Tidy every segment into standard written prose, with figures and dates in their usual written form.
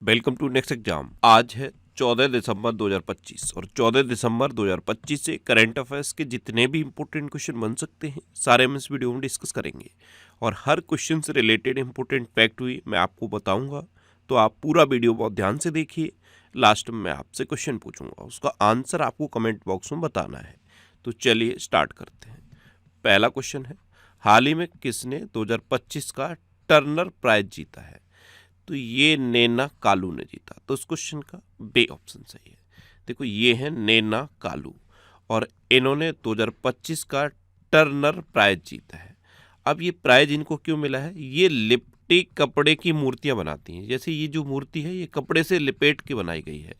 Welcome to next exam. आज है 14 दिसंबर 2025 और 14 दिसंबर 2025 से करंट अफेयर्स के जितने भी इंपॉर्टेंट क्वेश्चन बन सकते हैं सारे हम इस वीडियो में डिस्कस करेंगे और हर क्वेश्चन से रिलेटेड इंपॉर्टेंट फैक्ट हुई मैं आपको बताऊंगा। तो आप पूरा वीडियो बहुत ध्यान से देखिए। लास्ट में मैं आपसे क्वेश्चन पूछूंगा, उसका आंसर आपको कमेंट बॉक्स में बताना है। तो चलिए स्टार्ट करते हैं। पहला क्वेश्चन है, हाल ही में किसने 2025 का टर्नर प्राइज जीता है? तो ये नैना कालू ने जीता। तो इस क्वेश्चन का बे ऑप्शन सही है। देखो, ये है नैना कालू और इन्होंने 2025 का टर्नर प्राइज जीता है। अब ये प्राइज इनको क्यों मिला है? ये लिपटी कपड़े की मूर्तियां बनाती हैं। जैसे ये जो मूर्ति है ये कपड़े से लिपेट के बनाई गई है,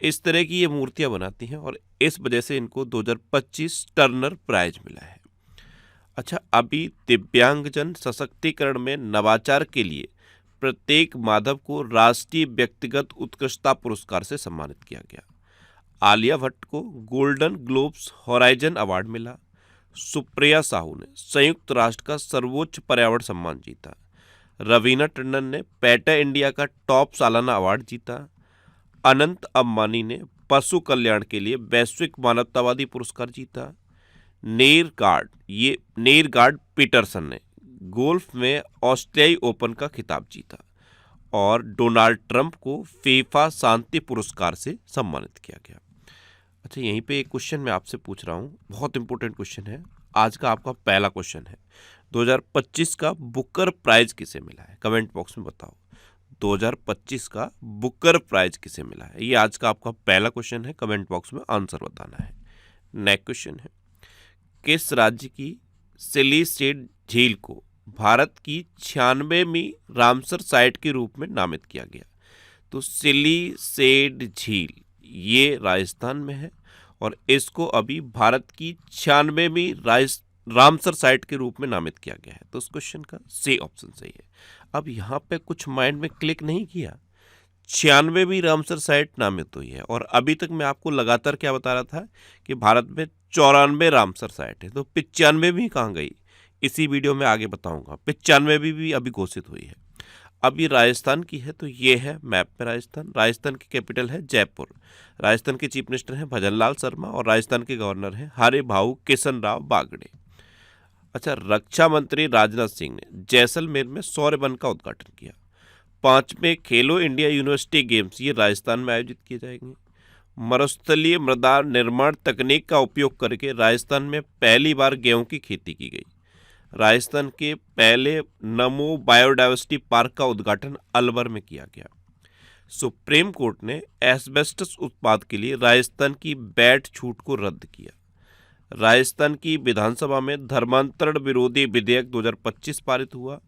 इस तरह की ये मूर्तियां बनाती हैं और इस वजह से इनको 2025 टर्नर प्राइज मिला है। अच्छा, अभी दिव्यांगजन सशक्तिकरण में नवाचार के लिए प्रत्येक माधव को राष्ट्रीय व्यक्तिगत उत्कृष्टता पुरस्कार से सम्मानित किया गया। आलिया भट्ट को गोल्डन ग्लोब्स हॉराइजन अवार्ड मिला। सुप्रिया साहू ने संयुक्त राष्ट्र का सर्वोच्च पर्यावरण सम्मान जीता। रवीना टंडन ने पैटा इंडिया का टॉप सालाना अवार्ड जीता। अनंत अंबानी ने पशु कल्याण के लिए वैश्विक मानवतावादी पुरस्कार जीता। नेरगार्ड पीटरसन ने गोल्फ में ऑस्ट्रेलियाई ओपन का खिताब जीता और डोनाल्ड ट्रंप को फीफा शांति पुरस्कार से सम्मानित किया गया। अच्छा, यहीं पे एक क्वेश्चन मैं आपसे पूछ रहा हूँ, बहुत इंपॉर्टेंट क्वेश्चन है। आज का आपका पहला क्वेश्चन है, 2025 का बुकर प्राइज किसे मिला है? कमेंट बॉक्स में बताओ, 2025 का बुकर प्राइज किसे मिला है? ये आज का आपका पहला क्वेश्चन है, कमेंट बॉक्स में आंसर बताना है। नेक्स्ट क्वेश्चन है, किस राज्य की सिलीसेड झील को भारत की 96वीं रामसर साइट के रूप में नामित किया गया? तो सिलीसेड झील ये राजस्थान में है और इसको अभी भारत की 96वीं रामसर साइट के रूप में नामित किया गया है। तो उस क्वेश्चन का सी ऑप्शन सही है। अब यहाँ पे कुछ माइंड में क्लिक नहीं किया, 96वीं रामसर साइट नामित हुई है और अभी तक मैं आपको लगातार क्या बता रहा था कि भारत में 94 रामसर साइट है, तो 95वीं कहाँ गई? इसी वीडियो में आगे बताऊंगा। 95वीं भी अभी घोषित हुई है। अब ये राजस्थान की है, तो ये है मैप में राजस्थान की कैपिटल है जयपुर। राजस्थान के चीफ मिनिस्टर हैं भजनलाल शर्मा और राजस्थान के गवर्नर हैं हरिभाऊ किशन राव बागड़े। अच्छा, रक्षा मंत्री राजनाथ सिंह ने जैसलमेर में सौर वन का उद्घाटन किया। 5वें खेलो इंडिया यूनिवर्सिटी गेम्स ये राजस्थान में आयोजित किए जाएंगे। मरुस्थलीय मृदा निर्माण तकनीक का उपयोग करके राजस्थान में पहली बार गेहूं की खेती की गई। राजस्थान के पहले नमो बायोडायवर्सिटी पार्क का उद्घाटन अलवर में किया गया। सुप्रीम कोर्ट ने एस्बेस्टस उत्पाद के लिए राजस्थान की वैट छूट को रद्द किया। राजस्थान की विधानसभा में धर्मांतरण विरोधी विधेयक 2025 पारित हुआ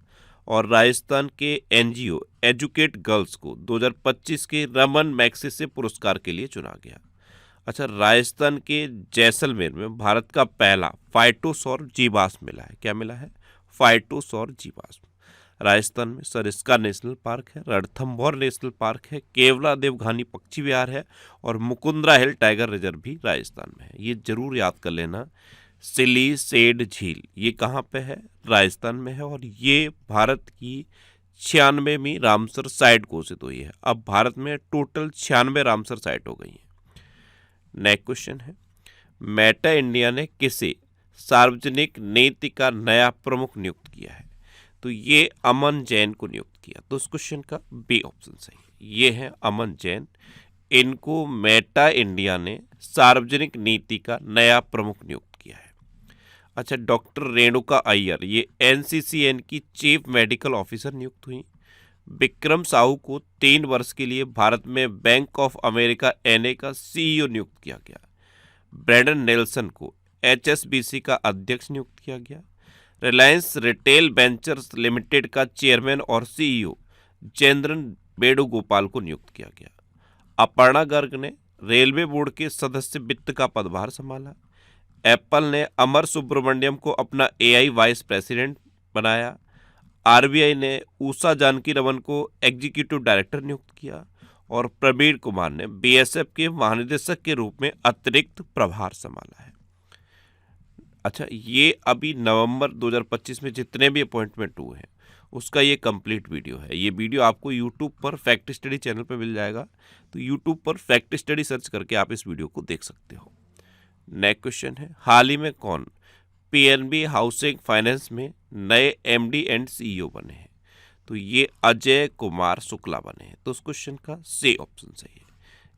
और राजस्थान के एनजीओ एजुकेट गर्ल्स को 2025 के रमन मैग्सेसे पुरस्कार के लिए चुना गया। अच्छा, राजस्थान के जैसलमेर में भारत का पहला फाइटोसौर जीवाश्म मिला है। क्या मिला है? फाइटोसौर जीवाश्म। राजस्थान में सरिस्का नेशनल पार्क है, रणथंभौर नेशनल पार्क है, केवला देवघानी पक्षी विहार है और मुकुंदरा हिल टाइगर रिजर्व भी राजस्थान में है। ये जरूर याद कर लेना। सिलीसेड झील ये कहाँ पे है? राजस्थान में है और ये भारत की 96वीं रामसर साइट घोषित हुई है। अब भारत में टोटल 96 रामसर साइट हो गई है। नेक्स्ट क्वेश्चन है, मेटा इंडिया ने किसे सार्वजनिक नीति का नया प्रमुख नियुक्त किया है? तो ये अमन जैन को नियुक्त किया। तो उस क्वेश्चन का बी ऑप्शन सही है। ये है अमन जैन, इनको मेटा इंडिया ने सार्वजनिक नीति का नया प्रमुख नियुक्त किया है। अच्छा, डॉक्टर रेणुका अय्यर ये एनसीसीएन की चीफ मेडिकल ऑफिसर नियुक्त हुई। विक्रम साहू को 3 वर्ष के लिए भारत में बैंक ऑफ अमेरिका एनए का सीईओ नियुक्त किया गया। ब्रैंडन नेल्सन को एचएसबीसी का अध्यक्ष नियुक्त किया गया। रिलायंस रिटेल वेंचर्स लिमिटेड का चेयरमैन और सीईओ चंद्रन वेणुगोपाल को नियुक्त किया गया। अपर्णा गर्ग ने रेलवे बोर्ड के सदस्य वित्त का पदभार संभाला। एप्पल ने अमर सुब्रमण्यम को अपना एआई वाइस प्रेसिडेंट बनाया। आरबीआई ने उषा जानकी रमन को एग्जीक्यूटिव डायरेक्टर नियुक्त किया और प्रवीण कुमार ने बीएसएफ के महानिदेशक के रूप में अतिरिक्त प्रभार संभाला है। अच्छा, ये अभी नवंबर 2025 में जितने भी अपॉइंटमेंट हुए हैं उसका ये कंप्लीट वीडियो है। ये वीडियो आपको यूट्यूब पर फैक्ट स्टडी चैनल पर मिल जाएगा, तो यूट्यूब पर फैक्ट स्टडी सर्च करके आप इस वीडियो को देख सकते हो। नेक्स्ट क्वेश्चन है, हाल ही में कौन पीएनबी हाउसिंग फाइनेंस में नए एमडी एंड सीईओ बने हैं? तो ये अजय कुमार शुक्ला बने हैं। तो उस क्वेश्चन का सी ऑप्शन सही है।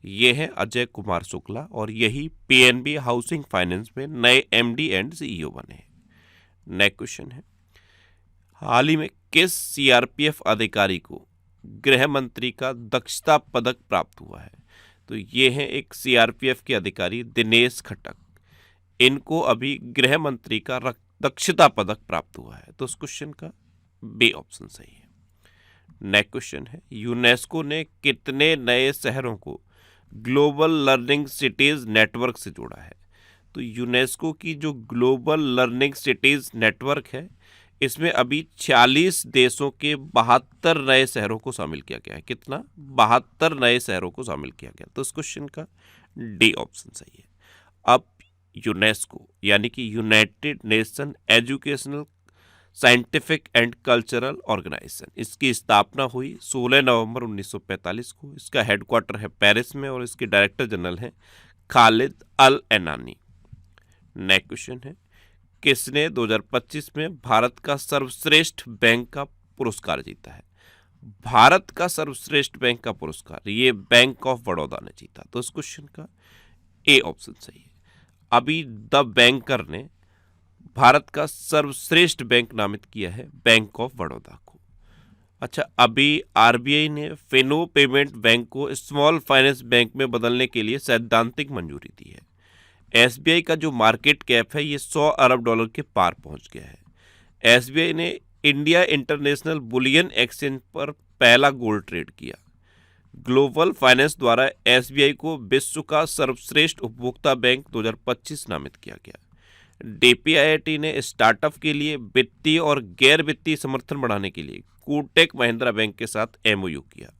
ये है अजय कुमार शुक्ला और यही पीएनबी हाउसिंग फाइनेंस में नए एमडी एंड सीईओ बने हैं। नेक्स्ट क्वेश्चन है, हाल ही में किस सीआरपीएफ अधिकारी को गृह मंत्री का दक्षता पदक प्राप्त हुआ है? तो ये है एक सीआरपीएफ के अधिकारी दिनेश खट्टक। इनको अभी गृह मंत्री का दक्षता पदक प्राप्त हुआ है। तो उस क्वेश्चन का बी ऑप्शन सही है। नेक्स्ट क्वेश्चन है, यूनेस्को ने कितने नए शहरों को ग्लोबल लर्निंग सिटीज नेटवर्क से जोड़ा है? तो यूनेस्को की जो ग्लोबल लर्निंग सिटीज नेटवर्क है, इसमें अभी 46 देशों के 72 नए शहरों को शामिल किया गया है। कितना? 72 नए शहरों को शामिल किया गया। तो इस क्वेश्चन का डी ऑप्शन सही है। अब यूनेस्को यानी कि United Nation Educational Scientific and Cultural Organization, इसकी स्थापना हुई 16 नवंबर 1945 को। इसका हेडक्वार्टर है पेरिस में और इसके डायरेक्टर जनरल हैं खालिद अल एनानी। नेक्स्ट क्वेश्चन है, किसने 2025 में भारत का सर्वश्रेष्ठ बैंक का पुरस्कार जीता है? भारत का सर्वश्रेष्ठ बैंक का पुरस्कार ये बैंक ऑफ बड़ौदा ने जीता। तो इस क्वेश्चन का ए ऑप्शन सही है। अभी द बैंकर ने भारत का सर्वश्रेष्ठ बैंक नामित किया है बैंक ऑफ बड़ौदा को। अच्छा, अभी आरबीआई ने फिनो पेमेंट बैंक को स्मॉल फाइनेंस बैंक में बदलने के लिए सैद्धांतिक मंजूरी दी है। एसबीआई का जो मार्केट कैप है ये $100 अरब के पार पहुंच गया है। एसबीआई ने इंडिया इंटरनेशनल बुलियन एक्सचेंज पर पहला गोल्ड ट्रेड किया। ग्लोबल फाइनेंस द्वारा एसबीआई को विश्व का सर्वश्रेष्ठ उपभोक्ता बैंक 2025 नामित किया गया। डीपीआईआईटी ने स्टार्टअप के लिए वित्तीय और गैर वित्तीय समर्थन बढ़ाने के लिए कोटक महिंद्रा बैंक के साथ एमओयू किया।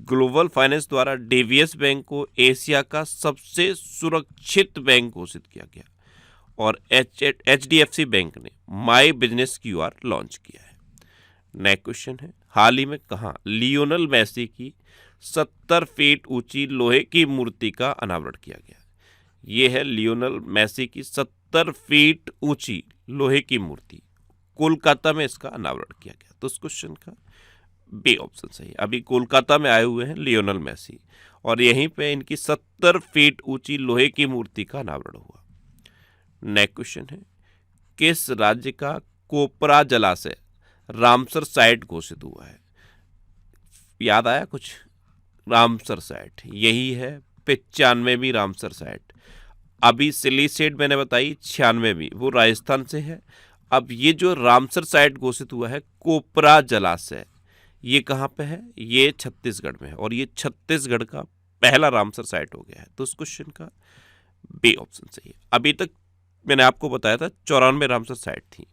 ग्लोबल फाइनेंस द्वारा डीवीएस बैंक को एशिया का सबसे सुरक्षित बैंक घोषित किया गया और एचडीएफसी बैंक ने माई बिजनेस क्यूआर लॉन्च किया है। नेक्स्ट क्वेश्चन है, हाल ही में कहाँ लियोनेल मेसी की 70 फीट ऊंची लोहे की मूर्ति का अनावरण किया गया? ये है लियोनेल मेसी की 70 फीट ऊंची लोहे की मूर्ति, कोलकाता में इसका अनावरण किया गया। तो इस क्वेश्चन का बी ऑप्शन सही है। अभी कोलकाता में आए हुए हैं लियोनेल मेसी और यहीं पे इनकी 70 फीट ऊंची लोहे की मूर्ति का अनावरण हुआ। नेक्स्ट क्वेश्चन है, किस राज्य का कोपरा जलाशय रामसर साइट घोषित हुआ है? याद आया कुछ? रामसर साइट यही है 95वीं रामसर साइट। अभी सिलीसेट मैंने बताई 96वीं, वो राजस्थान से है। अब ये जो रामसर साइट घोषित हुआ है कोपरा जलाशय, ये कहाँ पे है? ये छत्तीसगढ़ में है और ये छत्तीसगढ़ का पहला रामसर साइट हो गया है। तो उस क्वेश्चन का बी ऑप्शन सही है। अभी तक मैंने आपको बताया था 94 रामसर साइट थी,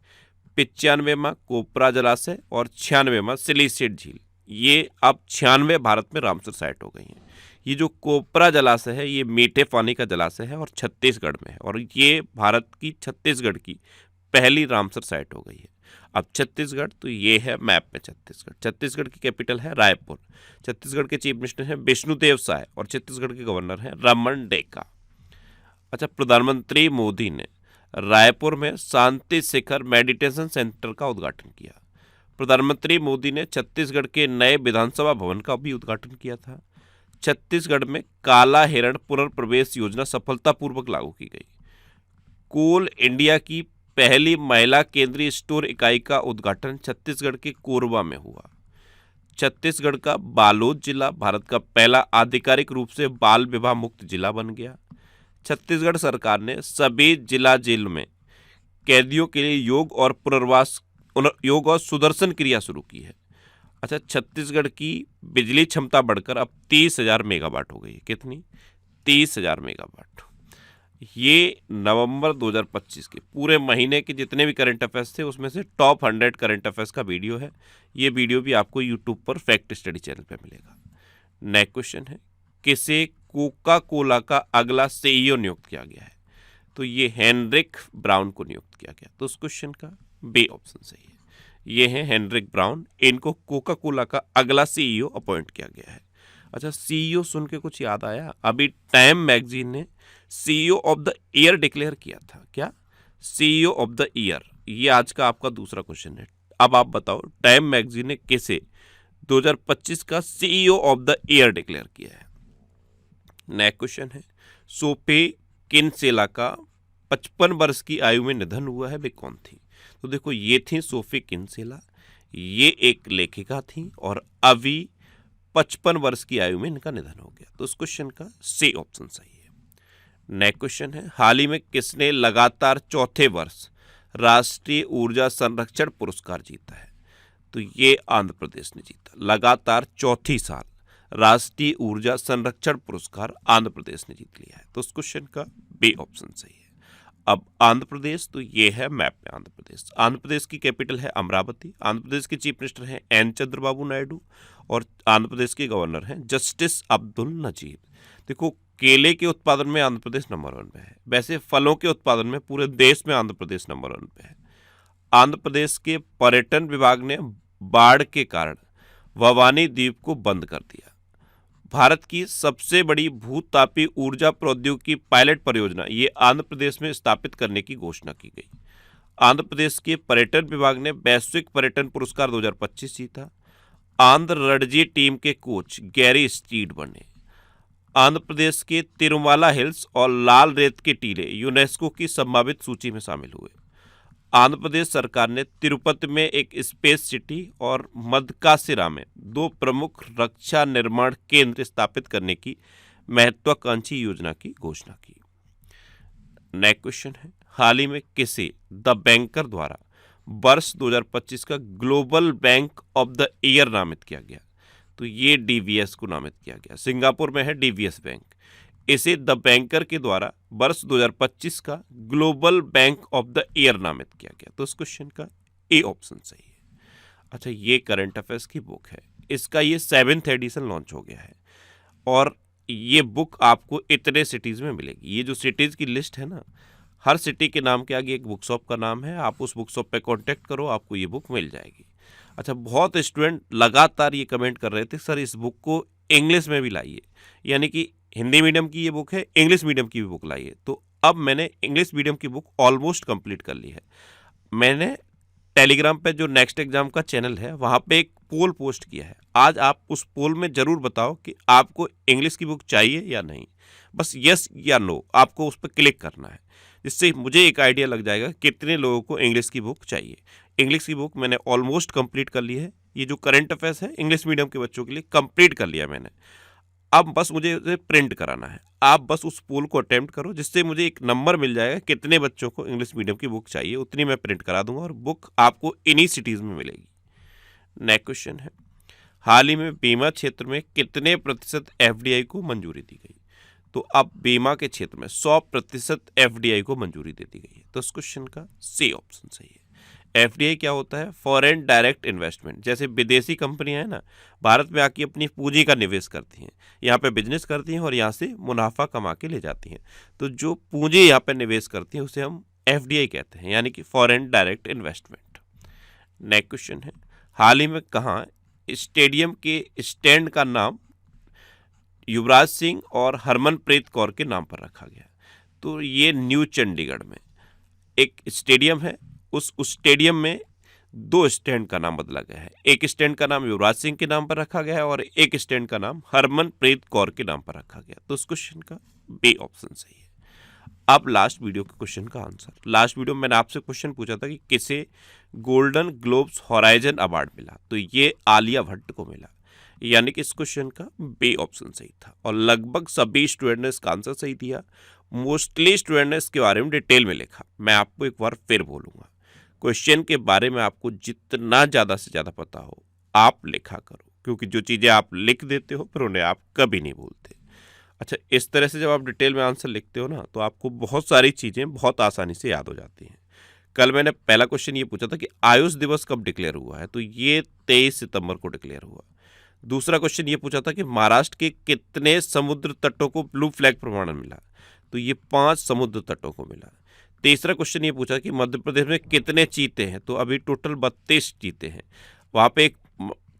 95वां कोपरा जलाशय और 96वां सिलीसेट झील। ये अब 96 भारत में रामसर साइट हो गई हैं। ये जो कोपरा जलाशय है ये मीठे पानी का जलाशय है और छत्तीसगढ़ में है और ये भारत की छत्तीसगढ़ की पहली रामसर साइट हो गई है। अब छत्तीसगढ़, तो ये है मैप में छत्तीसगढ़। छत्तीसगढ़ की कैपिटल है रायपुर। छत्तीसगढ़ के चीफ मिनिस्टर हैं विष्णुदेव साय और छत्तीसगढ़ के गवर्नर हैं रमन डेका। अच्छा, प्रधानमंत्री मोदी ने रायपुर में शांति शिखर मेडिटेशन सेंटर का उद्घाटन किया। प्रधानमंत्री मोदी ने छत्तीसगढ़ के नए विधानसभा भवन का भी उद्घाटन किया था। छत्तीसगढ़ में काला हिरण पुनर्प्रवेश योजना सफलतापूर्वक लागू की गई। कोल इंडिया की पहली महिला केंद्रीय स्टोर इकाई का उद्घाटन छत्तीसगढ़ के कोरबा में हुआ। छत्तीसगढ़ का बालोद जिला भारत का पहला आधिकारिक रूप से बाल विवाह मुक्त जिला बन गया। छत्तीसगढ़ सरकार ने सभी जिला जेल में कैदियों के लिए योग और सुदर्शन क्रिया शुरू की है। अच्छा, छत्तीसगढ़ की बिजली क्षमता बढ़कर अब 30,000 मेगावाट हो गई है। कितनी? 30,000 मेगावाट। ये नवंबर 2025 के पूरे महीने के जितने भी करंट अफेयर्स थे उसमें से टॉप 100 करंट अफेयर्स का वीडियो है। ये वीडियो भी आपको यूट्यूब पर फैक्ट स्टडी चैनल पे मिलेगा। नेक्स्ट क्वेश्चन है, किसे कोका कोला का अगला सीईओ नियुक्त किया गया है? तो ये हेनरिक ब्राउन को नियुक्त किया गया। तो उस क्वेश्चन का बी ऑप्शन सही है। ये हैं हेनरिक ब्राउन। इनको कोका कोला का अगला सीईओ अपॉइंट किया गया है। अच्छा, सीईओ सुन के कुछ याद आया? अभी टाइम मैगजीन ने CEO of the year declare किया था। क्या? CEO of the year. ये आज का आपका दूसरा क्वेश्चन है। अब आप बताओ टाइम मैगजीन ने किसे 2025 का CEO of the year declare किया है? नेक्स्ट क्वेश्चन है, सोफे किनसेला का 55 वर्ष की आयु में निधन हुआ है, वे कौन थी? तो देखो, ये थी सोफी किनसेला। ये एक लेखिका थी और अभी 55 वर्ष की आयु में इनका निधन हो गया। तो इस क्वेश्चन का सी ऑप्शन सही है। नेक्स्ट क्वेश्चन है, हाल ही में किसने लगातार चौथे वर्ष राष्ट्रीय ऊर्जा संरक्षण पुरस्कार जीता है? तो ये आंध्र प्रदेश ने जीता। लगातार चौथी साल राष्ट्रीय ऊर्जा संरक्षण पुरस्कार आंध्र प्रदेश ने जीत लिया है। तो इस क्वेश्चन का बी ऑप्शन सही है। अब आंध्र प्रदेश, तो ये है मैप में आंध्र प्रदेश। आंध्र प्रदेश की कैपिटल है अमरावती। आंध्र प्रदेश के चीफ मिनिस्टर हैं एन चंद्रबाबू नायडू और आंध्र प्रदेश के गवर्नर हैं जस्टिस अब्दुल नजीर। देखो, केले के उत्पादन में आंध्र प्रदेश नंबर 1 पे है। वैसे फलों के उत्पादन में पूरे देश में आंध्र प्रदेश नंबर 1 पे है। आंध्र प्रदेश के पर्यटन विभाग ने बाढ़ के कारण भवानी द्वीप को बंद कर दिया। भारत की सबसे बड़ी भूतापी ऊर्जा प्रौद्योगिकी पायलट परियोजना ये आंध्र प्रदेश में स्थापित करने की घोषणा की गई। आंध्र प्रदेश के पर्यटन विभाग ने वैश्विक पर्यटन पुरस्कार 2025 जीता। आंध्र रणजी टीम के कोच गैरी स्टीड बने। आंध्र प्रदेश के तिरुमाला हिल्स और लाल रेत के टीले यूनेस्को की संभावित सूची में शामिल हुए। आंध्र प्रदेश सरकार ने तिरुपति में एक स्पेस सिटी और मदकासिरा में 2 प्रमुख रक्षा निर्माण केंद्र स्थापित करने की महत्वाकांक्षी योजना की घोषणा की। नेक्स्ट क्वेश्चन है, हाल ही में किसे द बैंकर द्वारा वर्ष 2025 का global bank of the year नामित किया गया? तो ये डीवीएस को नामित किया गया। सिंगापुर में है डीवीएस बैंक। इसे द बैंकर के द्वारा वर्ष 2025 का global bank of the year नामित किया गया। तो इस क्वेश्चन का ए ऑप्शन सही है। अच्छा, ये करंट अफेयर्स की बुक है। इसका ये 7th एडिशन लॉन्च हो गया है और ये बुक आपको इतने सिटीज़ में मिलेगी। ये जो सिटीज़ की लिस्ट है ना, हर सिटी के नाम के आगे एक बुक शॉप का नाम है। आप उस बुक शॉप पे कांटेक्ट करो, आपको ये बुक मिल जाएगी। अच्छा, बहुत स्टूडेंट लगातार ये कमेंट कर रहे थे, सर इस बुक को इंग्लिश में भी लाइए। यानी कि हिंदी मीडियम की ये बुक है, इंग्लिश मीडियम की भी बुक लाइए। तो अब मैंने इंग्लिश मीडियम की बुक ऑलमोस्ट कंप्लीट कर ली है। मैंने टेलीग्राम पे जो नेक्स्ट एग्जाम का चैनल है वहाँ पे एक पोल पोस्ट किया है। आज आप उस पोल में ज़रूर बताओ कि आपको इंग्लिश की बुक चाहिए या नहीं। बस यस या नो आपको उस पर क्लिक करना है, जिससे मुझे एक आइडिया लग जाएगा कितने लोगों को इंग्लिश की बुक चाहिए। इंग्लिश की बुक मैंने ऑलमोस्ट कंप्लीट कर ली है। ये जो करंट अफेयर्स है इंग्लिश मीडियम के बच्चों के लिए कंप्लीट कर लिया मैंने। अब बस मुझे उसे प्रिंट कराना है। आप बस उस पोल को अटेम्प्ट करो, जिससे मुझे एक नंबर मिल जाएगा कितने बच्चों को इंग्लिश मीडियम की बुक चाहिए। उतनी मैं प्रिंट करा दूंगा और बुक आपको इन्हीं सिटीज़ में मिलेगी। नेक्स्ट क्वेश्चन है, हाल ही में बीमा क्षेत्र में कितने प्रतिशत एफडीआई को मंजूरी दी गई? तो अब बीमा के क्षेत्र में 100% एफडीआई को मंजूरी दे दी गई है। तो इस क्वेश्चन का सी ऑप्शन सही है। एफडीआई क्या होता है? Foreign direct investment. जैसे विदेशी कंपनियां हैं ना, भारत में आके अपनी पूंजी का निवेश करती हैं, यहाँ पे बिजनेस करती हैं और यहाँ से मुनाफा कमा के ले जाती हैं। तो जो पूंजी यहाँ पे निवेश करती हैं उसे हम एफडीआई कहते हैं, यानी कि foreign direct investment. Next question है, हाल ही में कहाँ स्टेडियम के स्टैंड का नाम युवराज सिंह और हरमनप्रीत कौर के नाम पर रखा गया? तो ये न्यू चंडीगढ़ में एक स्टेडियम है। उस स्टेडियम में 2 स्टैंड का नाम बदला गया है। एक स्टैंड का नाम युवराज सिंह के नाम पर रखा गया है और एक स्टैंड का नाम हरमनप्रीत कौर के नाम पर रखा गया। तो इस क्वेश्चन का बी ऑप्शन सही है। अब लास्ट वीडियो के क्वेश्चन का आंसर। लास्ट वीडियो में मैंने आपसे क्वेश्चन पूछा था कि किसे गोल्डन ग्लोब्स हॉराइजन अवार्ड मिला? तो ये आलिया भट्ट को मिला, यानी कि इस क्वेश्चन का बी ऑप्शन सही था। और लगभग सभी स्टूडेंट ने इसका आंसर सही दिया। मोस्टली स्टूडेंट ने इसके बारे में डिटेल में लिखा। मैं आपको एक बार फिर बोलूँगा, क्वेश्चन के बारे में आपको जितना ज़्यादा से ज़्यादा पता हो आप लिखा करो, क्योंकि जो चीज़ें आप लिख देते हो फिर उन्हें आप कभी नहीं भूलते। अच्छा, इस तरह से जब आप डिटेल में आंसर लिखते हो ना, तो आपको बहुत सारी चीज़ें बहुत आसानी से याद हो जाती हैं। कल मैंने पहला क्वेश्चन ये पूछा था कि आयुष दिवस कब डिक्लेयर हुआ है? तो ये 23 सितंबर को डिक्लेयर हुआ। दूसरा क्वेश्चन ये पूछा था कि महाराष्ट्र के कितने समुद्र तटों को ब्लू फ्लैग प्रमाणन मिला? तो ये 5 समुद्र तटों को मिला। तीसरा क्वेश्चन ये पूछा कि मध्य प्रदेश में कितने चीते हैं, तो अभी टोटल 32 चीते हैं। वहाँ पे एक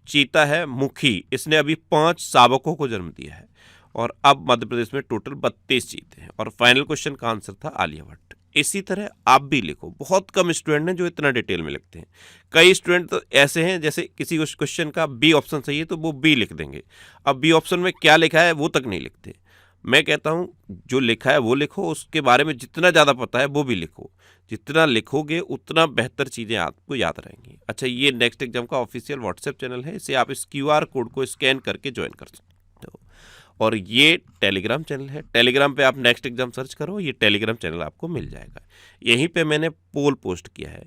चीता है मुखी, इसने अभी 5 शावकों को जन्म दिया है। और अब मध्य प्रदेश में टोटल 32 चीते हैं। और फाइनल क्वेश्चन का आंसर था आलिया भट्ट। इसी तरह आप भी लिखो। बहुत कम स्टूडेंट हैं जो इतना डिटेल में लिखते हैं। कई स्टूडेंट तो ऐसे हैं जैसे किसी क्वेश्चन का बी ऑप्शन सही है तो वो बी लिख देंगे, अब बी ऑप्शन में क्या लिखा है वो तक नहीं लिखते। मैं कहता हूँ जो लिखा है वो लिखो, उसके बारे में जितना ज़्यादा पता है वो भी लिखो। जितना लिखोगे उतना बेहतर चीज़ें आपको याद रहेंगी। अच्छा, ये नेक्स्ट एग्जाम का ऑफिशियल व्हाट्सएप चैनल है, इसे आप इस QR कोड को स्कैन करके ज्वाइन कर सकते हो। और ये टेलीग्राम चैनल है, टेलीग्राम पे आप नेक्स्ट एग्जाम सर्च करो, ये टेलीग्राम चैनल आपको मिल जाएगा। यहीं पे मैंने पोल पोस्ट किया है,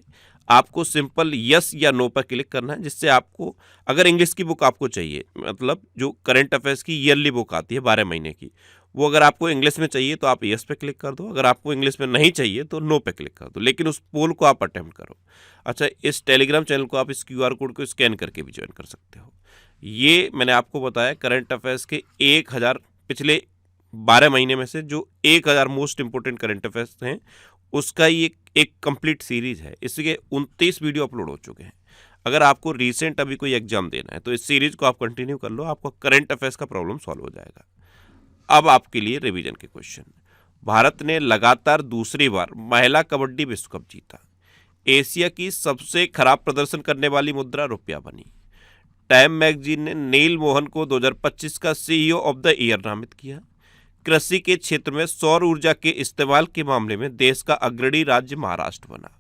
आपको सिंपल यस या नो पर क्लिक करना है, जिससे आपको अगर इंग्लिश की बुक आपको चाहिए, मतलब जो करंट अफेयर्स की ईयरली बुक आती है 12 महीने की, वो अगर आपको इंग्लिश में चाहिए तो आप यस पे क्लिक कर दो, अगर आपको इंग्लिश में नहीं चाहिए तो नो पे क्लिक कर दो, लेकिन उस पोल को आप अटेम्प्ट करो। अच्छा, इस टेलीग्राम चैनल को आप इस QR कोड को स्कैन करके भी ज्वाइन कर सकते हो। ये मैंने आपको बताया करंट अफेयर्स के 1000 पिछले 12 महीने में से जो 1000 मोस्ट इंपोर्टेंट करंट अफेयर्स हैं उसका ये एक कंप्लीट सीरीज है। इसके 29 वीडियो अपलोड हो चुके हैं। अगर आपको रिसेंट अभी कोई एग्जाम देना है तो इस सीरीज को आप कंटिन्यू कर लो, आपका करंट अफेयर्स का प्रॉब्लम सॉल्व हो जाएगा। अब आपके लिए रिवीजन के क्वेश्चन। भारत ने लगातार दूसरी बार महिला कबड्डी विश्व कप जीता। एशिया की सबसे खराब प्रदर्शन करने वाली मुद्रा रुपया बनी। टाइम मैगजीन ने नील मोहन को 2025 का CEO ऑफ द ईयर नामित किया। कृषि के क्षेत्र में सौर ऊर्जा के इस्तेमाल के मामले में देश का अग्रणी राज्य महाराष्ट्र बना।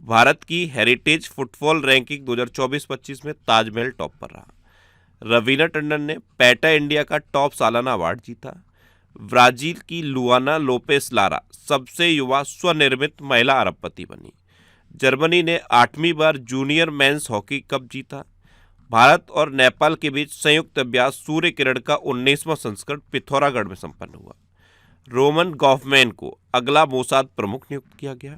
भारत की हेरिटेज फुटबॉल रैंकिंग 2024-25 में ताजमहल टॉप पर रहा। रवीना टंडन ने पैटा इंडिया का टॉप सालाना अवार्ड जीता। ब्राजील की लुआना लोपेस लारा सबसे युवा स्वनिर्मित महिला अरबपति बनी। जर्मनी ने 8वीं बार जूनियर मेंस हॉकी कप जीता। भारत और नेपाल के बीच संयुक्त अभ्यास सूर्य किरण का 19वां संस्करण पिथौरागढ़ में संपन्न हुआ। रोमन गॉफमैन को अगला मोसाद प्रमुख नियुक्त किया गया।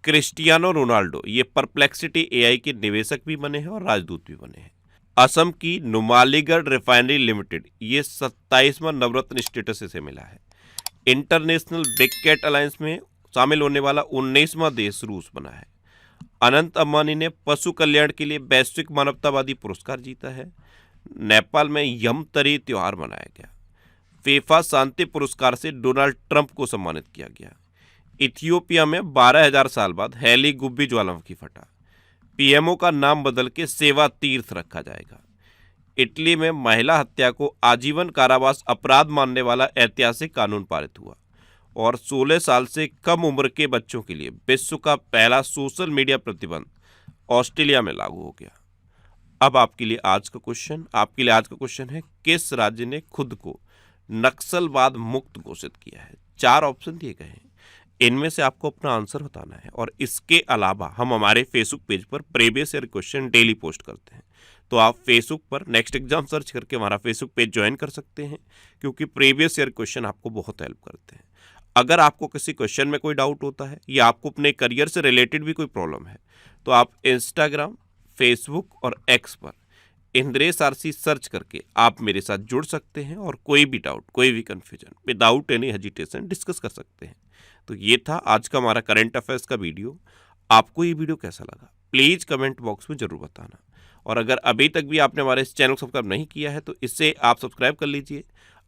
क्रिस्टियानो रोनाल्डो ये परप्लेक्सिटी AI के निवेशक भी बने हैं और राजदूत भी बने हैं। असम की नुमालीगढ़ रिफाइनरी लिमिटेड ये 27वां नवरत्न स्टेटस इसे मिला है। इंटरनेशनल बिग कैट अलायंस में शामिल होने वाला 19वां देश रूस बना है। अनंत अंबानी ने पशु कल्याण के लिए वैश्विक मानवतावादी पुरस्कार जीता है। नेपाल में यमतरी त्योहार मनाया गया। फीफा शांति पुरस्कार से डोनाल्ड ट्रंप को सम्मानित किया गया। इथियोपिया में 12,000 साल बाद हैली गुब्बी ज्वालामुखी फटा। PMO का नाम बदल के सेवा तीर्थ रखा जाएगा। इटली में महिला हत्या को आजीवन कारावास अपराध मानने वाला ऐतिहासिक कानून पारित हुआ। और 16 साल से कम उम्र के बच्चों के लिए विश्व का पहला सोशल मीडिया प्रतिबंध ऑस्ट्रेलिया में लागू हो गया। अब आपके लिए आज का क्वेश्चन है, किस राज्य ने खुद को नक्सलवाद मुक्त घोषित किया है? 4 ऑप्शन दिए गए हैं, इनमें से आपको अपना आंसर बताना है। और इसके अलावा हम हमारे फेसबुक पेज पर previous year question daily post करते हैं, तो आप फेसबुक पर नेक्स्ट एग्जाम सर्च करके हमारा फेसबुक पेज ज्वाइन कर सकते हैं, क्योंकि प्रीवियस ईयर क्वेश्चन आपको बहुत हेल्प करते हैं। अगर आपको किसी क्वेश्चन में कोई डाउट होता है या आपको अपने करियर से रिलेटेड भी कोई प्रॉब्लम है, तो आप इंस्टाग्राम, फेसबुक और X पर इंद्रेश RC सर्च करके आप मेरे साथ जुड़ सकते हैं और कोई भी डाउट, कोई भी confusion without any hesitation discuss कर सकते हैं। तो ये था आज का हमारा करंट अफेयर्स का वीडियो। आपको ये वीडियो कैसा लगा प्लीज़ कमेंट बॉक्स में ज़रूर बताना। और अगर अभी तक भी आपने हमारे इस चैनल को सब्सक्राइब नहीं किया है तो इससे आप सब्सक्राइब कर लीजिए।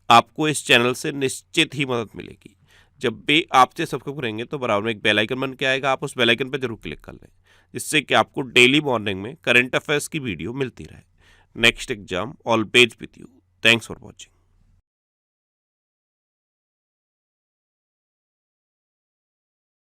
आपको इस चैनल से निश्चित ही मदद मिलेगी। जब भी आपसे सब्सक्राइब करेंगे तो बराबर में एक बेल आइकन बन के आएगा, आप उस बेल आइकन पर जरूर क्लिक कर लें, जिससे कि आपको डेली मॉर्निंग में करंट अफेयर्स की वीडियो मिलती रहे। Next exam always with you. Thanks for watching.